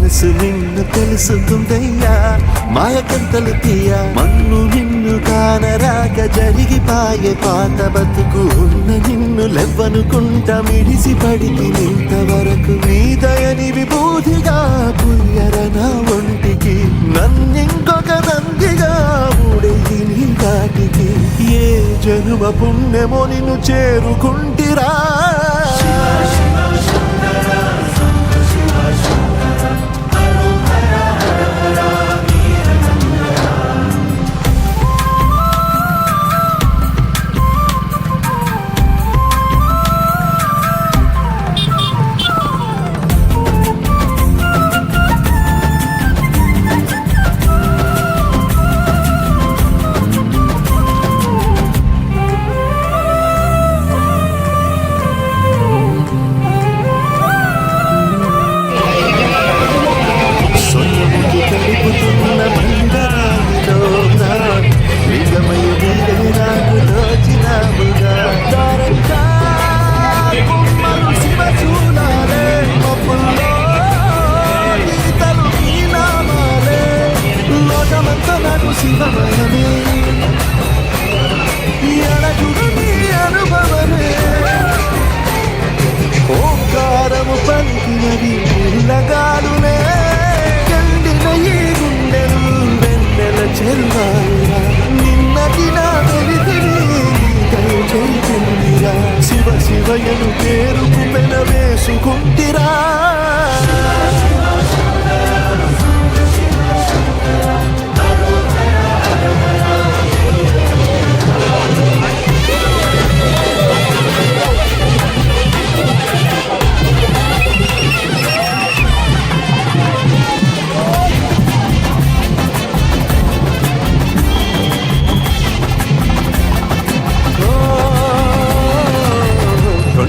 మనసు నిన్ను తెలుసుకుందయ్యా మాయకంతలు తీయ మన్ను నిన్ను కానరాక జరిగిపాయే పాత బతుకు ఉన్న నిన్ను లెవ్వనుకుంటా మిడిసి పడికి ఇంతవరకు నీ దయని విభూతిగా పుయ్యర నా ఒంటికి నన్నింకొక నందిగా ఊడేది నీ కాటికి ఏ జనుమ పుణ్యమో నిన్ను చేరుకుంటిరా శివమయమే ఎడగుడు నీ అనుభవమే ఓంకారము పలికినది పిల్లగాలునే కండిన ఈ గుండెలు వెన్నెల చెరువాయురా నిన్నటి నా వెలితిని దయ చెరిపిందిరా శివ శివయను పేరుకు పెనవేసుకుంటిరా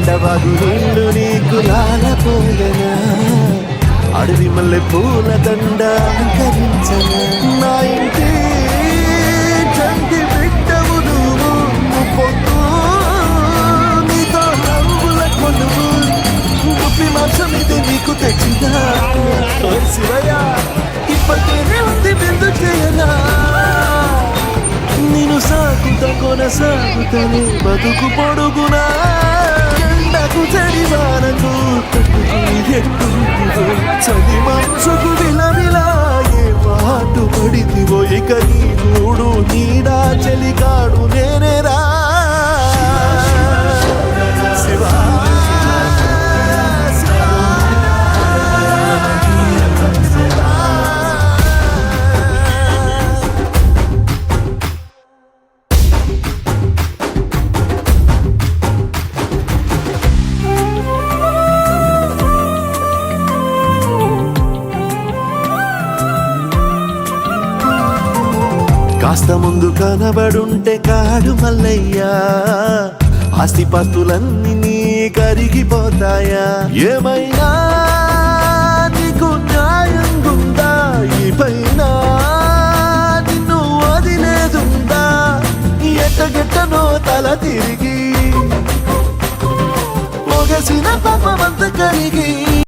కొండవాగు నిండు నీకు లాలపోయనా అడవి మల్లె పూల దండ అలంకరించనా నా ఇంటి చంటి బిడ్డవు నువ్వు పొద్దు నీతో నవ్వుల కొలువు గుప్పి మాంసం ఇది నీకు తెచ్చిన శివయ్య ఇప్పటికే ఉంది బిందు చేయనా నేను సాగుతా కొనసాగుతాను బతుకు పొడుగునా చడివానకు చది మనసుకు విలవిలా ఏ పాటు పడితివో ఇక నీ మూడు నీడా చెలికాడు నేనేరా శివా కాస్త ముందు కనబడుంటే కాడు మల్లయ్యా ఆస్తిపాస్తులన్నీ నీ కరిగిపోతాయా ఏమైనా నీకు న్యాయం గుందా ఈ పైన నిన్ను వదిలేదుందా ఎట్టగెట్టనో తల తిరిగి ఒగసిన పాపమంత కరిగి